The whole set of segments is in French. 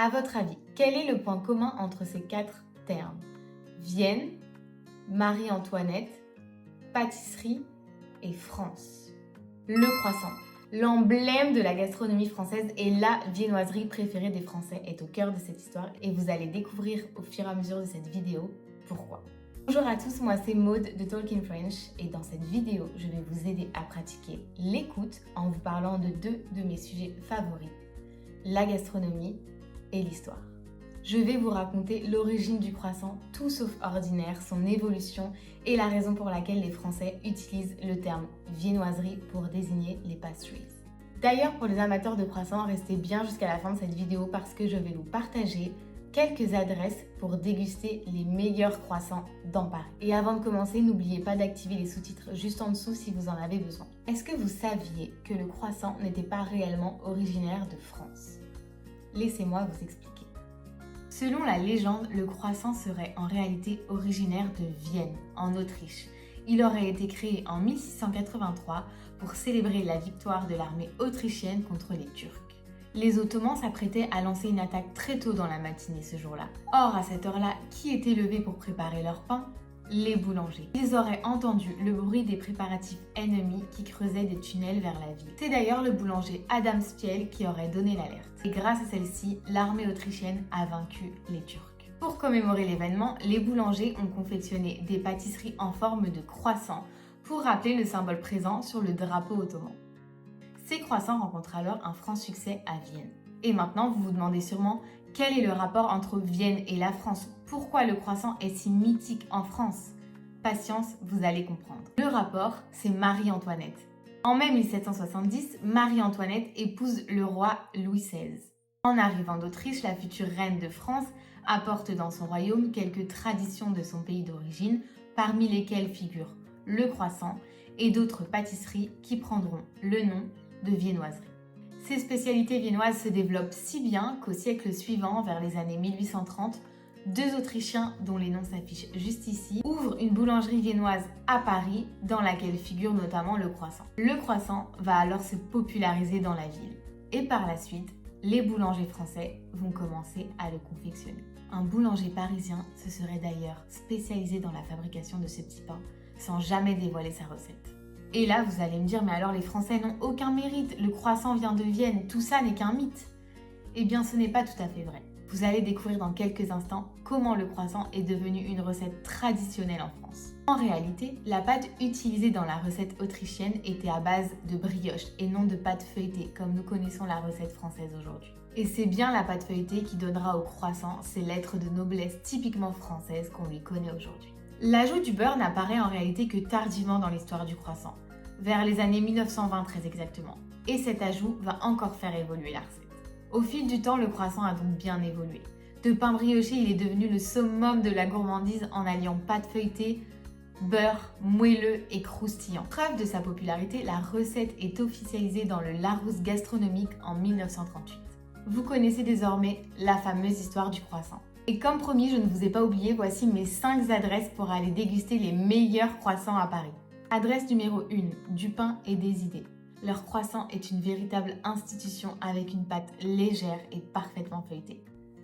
À votre avis, quel est le point commun entre ces quatre termes? Vienne, Marie-Antoinette, pâtisserie et France. Le croissant, l'emblème de la gastronomie française et la viennoiserie préférée des Français, est au cœur de cette histoire et vous allez découvrir au fur et à mesure de cette vidéo pourquoi. Bonjour à tous, moi c'est Maude de Talking French et dans cette vidéo, je vais vous aider à pratiquer l'écoute en vous parlant de deux de mes sujets favoris, la gastronomie et l'histoire. Je vais vous raconter l'origine du croissant, tout sauf ordinaire, son évolution et la raison pour laquelle les Français utilisent le terme viennoiserie pour désigner les pastries. D'ailleurs, pour les amateurs de croissants, restez bien jusqu'à la fin de cette vidéo parce que je vais vous partager quelques adresses pour déguster les meilleurs croissants dans Paris. Et avant de commencer, n'oubliez pas d'activer les sous-titres juste en dessous si vous en avez besoin. Est-ce que vous saviez que le croissant n'était pas réellement originaire de France? Laissez-moi vous expliquer. Selon la légende, le croissant serait en réalité originaire de Vienne, en Autriche. Il aurait été créé en 1683 pour célébrer la victoire de l'armée autrichienne contre les Turcs. Les Ottomans s'apprêtaient à lancer une attaque très tôt dans la matinée ce jour-là. Or, à cette heure-là, qui était levé pour préparer leur pain? Les boulangers. Ils auraient entendu le bruit des préparatifs ennemis qui creusaient des tunnels vers la ville. C'est d'ailleurs le boulanger Adam Spiel qui aurait donné l'alerte. Et grâce à celle-ci, l'armée autrichienne a vaincu les Turcs. Pour commémorer l'événement, les boulangers ont confectionné des pâtisseries en forme de croissant pour rappeler le symbole présent sur le drapeau ottoman. Ces croissants rencontrent alors un franc succès à Vienne. Et maintenant, vous vous demandez sûrement quel est le rapport entre Vienne et la France? Pourquoi le croissant est si mythique en France? Patience, vous allez comprendre. Le rapport, c'est Marie-Antoinette. En mai 1770, Marie-Antoinette épouse le roi Louis XVI. En arrivant d'Autriche, la future reine de France apporte dans son royaume quelques traditions de son pays d'origine, parmi lesquelles figurent le croissant et d'autres pâtisseries qui prendront le nom de viennoiserie. Ces spécialités viennoises se développent si bien qu'au siècle suivant, vers les années 1830, deux Autrichiens, dont les noms s'affichent juste ici, ouvrent une boulangerie viennoise à Paris, dans laquelle figure notamment le croissant. Le croissant va alors se populariser dans la ville. Et par la suite, les boulangers français vont commencer à le confectionner. Un boulanger parisien se serait d'ailleurs spécialisé dans la fabrication de ce petit pain, sans jamais dévoiler sa recette. Et là, vous allez me dire, mais alors les Français n'ont aucun mérite, le croissant vient de Vienne, tout ça n'est qu'un mythe. Eh bien, ce n'est pas tout à fait vrai. Vous allez découvrir dans quelques instants comment le croissant est devenu une recette traditionnelle en France. En réalité, la pâte utilisée dans la recette autrichienne était à base de brioche et non de pâte feuilletée, comme nous connaissons la recette française aujourd'hui. Et c'est bien la pâte feuilletée qui donnera au croissant ses lettres de noblesse typiquement françaises qu'on lui connaît aujourd'hui. L'ajout du beurre n'apparaît en réalité que tardivement dans l'histoire du croissant, vers les années 1920 très exactement. Et cet ajout va encore faire évoluer la recette. Au fil du temps, le croissant a donc bien évolué. De pain brioché, il est devenu le summum de la gourmandise en alliant pâte feuilletée, beurre, moelleux et croustillant. Preuve de sa popularité, la recette est officialisée dans le Larousse gastronomique en 1938. Vous connaissez désormais la fameuse histoire du croissant. Et comme promis, je ne vous ai pas oublié, voici mes 5 adresses pour aller déguster les meilleurs croissants à Paris. Adresse numéro 1, du pain et des idées. Leur croissant est une véritable institution avec une pâte légère et parfaitement feuilletée.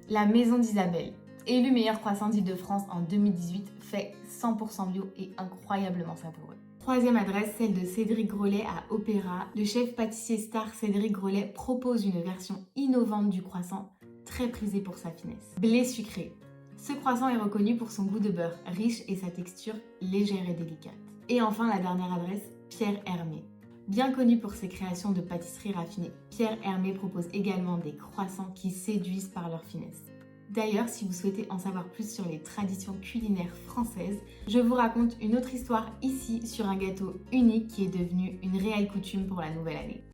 La Maison d'Isabelle, élu meilleur croissant d'Île-de-France en 2018, fait 100% bio et incroyablement savoureux. Troisième adresse, celle de Cédric Grolet à Opéra. Le chef pâtissier star Cédric Grolet propose une version innovante du croissant, très prisé pour sa finesse. Blé sucré. Ce croissant est reconnu pour son goût de beurre riche et sa texture légère et délicate. Et enfin, la dernière adresse, Pierre Hermé. Bien connu pour ses créations de pâtisserie raffinée, Pierre Hermé propose également des croissants qui séduisent par leur finesse. D'ailleurs, si vous souhaitez en savoir plus sur les traditions culinaires françaises, je vous raconte une autre histoire ici sur un gâteau unique qui est devenu une réelle coutume pour la nouvelle année.